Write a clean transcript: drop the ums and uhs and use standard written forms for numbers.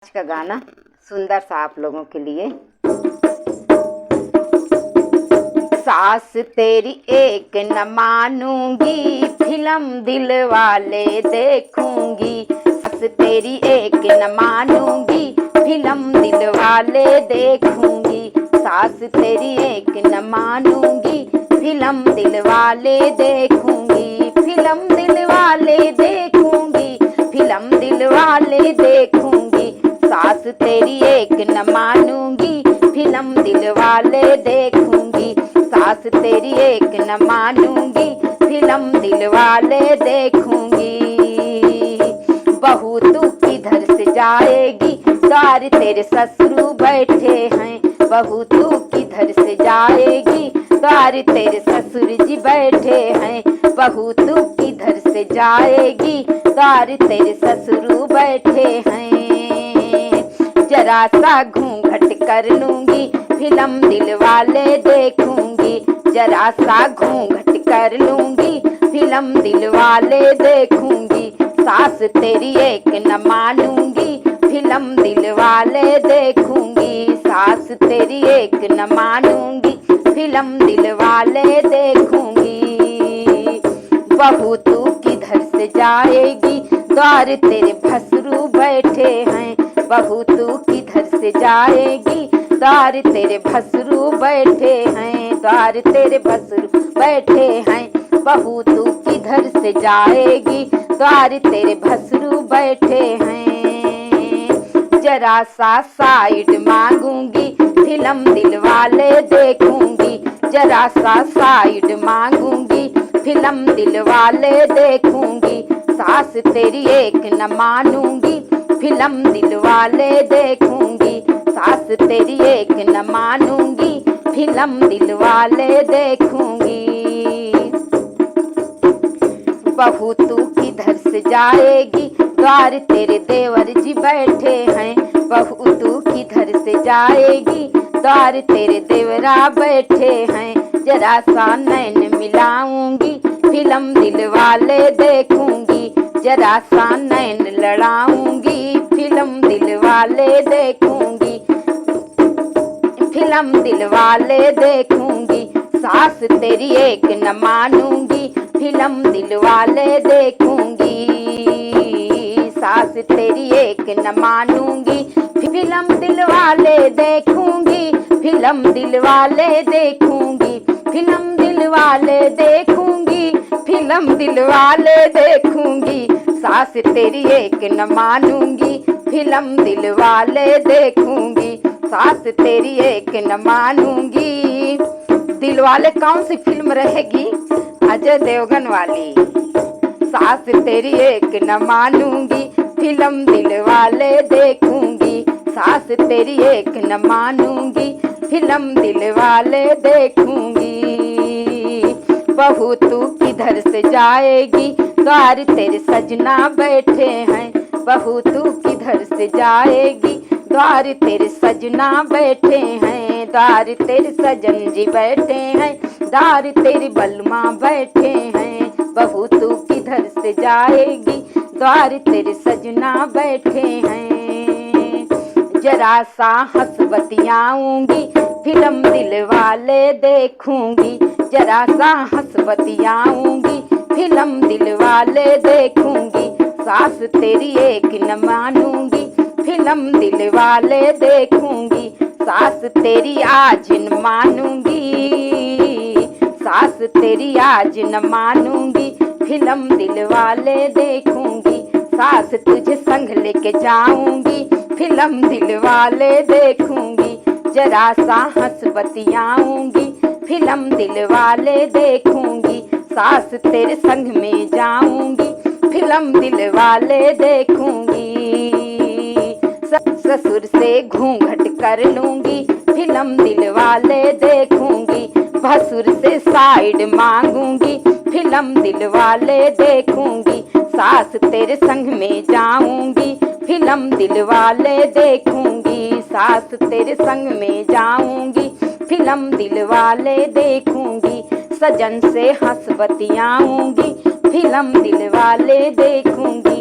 आज का गाना सुंदर सा आप लोगों के लिए। सास तेरी एक न मानूंगी, फिल्म दिल वाले देखूंगी। सास तेरी एक न मानूंगी, फिल्म दिल वाले देखूंगी। सास तेरी एक न मानूंगी, फिल्म दिल वाले देखूंगी। फिल्म दिल वाले देखूंगी, फिल्म दिल वाले देखूंगी। सास तेरी एक न मानूंगी, फिल्म दिल वाले देखूंगी। सास तेरी एक न मानूंगी, फिल्म दिल वाले देखूंगी। बहू तू किधर से जाएगी, द्वार तेरे ससुर बैठे हैं। बहू तू किधर से जाएगी, द्वार तेरे ससुर जी बैठे हैं। बहू तू किधर से जाएगी, द्वार तेरे ससुर बैठे हैं। जरा सा घूंघट कर लूंगी, फिल्म दिल वाले देखूंगी। जरा सा घूंघट कर लूंगी, फिल्म दिल वाले देखूंगी। सास तेरी एक न मानूंगी, फिल्म दिल वाले देखूंगी। सास तेरी एक न मानूंगी, फिल्म दिल वाले देखूंगी। बहू तू किधर से जाएगी, द्वार तेरे भसरू बैठे हैं। बहू तू किधर से जाएगी, द्वार तेरे भसरू बैठे हैं। द्वार तेरे भसरू बैठे हैं। बहू तू किधर से जाएगी, द्वार तेरे भसरू बैठे हैं। जरा सा साइड मांगूंगी, फिल्म दिल वाले देखूंगी। जरा सा साइड मांगूंगी, फिल्म दिल वाले देखूंगी। सास तेरी एक न मानूंगी, फिल्म दिल वाले देखूंगी। सास तेरी एक न मानूंगी, फिल्म दिल वाले देखूंगी। बहू तू किधर से जाएगी, द्वार तेरे देवर जी बैठे हैं। बहू तू किधर से जाएगी, द्वार तेरे देवरा बैठे हैं। जरा सा नैन मिलाऊंगी, फिल्म दिल वाले देखूंगी। जरा सा नैन लड़ाऊंगी, फिल्म दिल वाले देखूंगी। फिल्म दिल वाले देखूंगी। सास तेरी एक न मानूंगी, फिल्म दिल वाले देखूंगी। सास तेरी एक न मानूंगी, फिल्म दिल वाले देखूंगी। फिल्म दिल वाले देखूंगी, फिल्म दिल वाले देखूंगी। फिल्म दिल वाले देखूंगी। सास तेरी एक न मानूंगी, फिल्म दिल वाले देखूंगी। सास तेरी एक न मानूंगी। दिल वाले कौन सी फिल्म रहेगी? अजय देवगन वाली। सास तेरी एक न मानूंगी, फिल्म दिल वाले देखूंगी। सास तेरी एक न मानूंगी, फिल्म दिल वाले देखूंगी। बहू तू किधर से जाएगी, द्वार तेरे सजना बैठे हैं। बहू तू किधर से जाएगी, द्वार तेरे सजना बैठे हैं। द्वार तेरे सजन जी बैठे हैं। द्वार तेरी बलमा बैठे हैं। बहू तू किधर से जाएगी, द्वार तेरे सजना बैठे हैं। जरा सा हंस बतियाऊंगी, फिल्म दिल वाले देखूंगी। जरा सा हंस बतियाऊंगी, फिल्म दिल वाले देखूंगी। सास तेरी एक न मानूंगी, फिल्म दिल वाले देखूंगी। सास तेरी आज न मानूंगी। सास तेरी आज न मानूंगी, फिल्म दिल वाले देखूंगी। सास तुझे संग लेके जाऊंगी, फिल्म दिल वाले देखूंगी। जरा सा हंस बतियाऊंगी, फिल्म दिल वाले देखूंगी। सास तेरे संग में जाऊंगी, फिल्म दिल वाले देखूंगी। ससुर से घूंघट कर लूंगी, फिल्म दिल वाले देखूंगी। भसुर से साइड मांगूंगी, फिल्म दिल वाले देखूंगी। सास तेरे संग में जाऊंगी, फिल्म दिल वाले देखूंगी। सास तेरे संग में जाऊंगी, फिल्म दिल वाले देखूंगी। सजन से हंस बतियाऊंगी, फिल्म दिल वाले देखूंगी।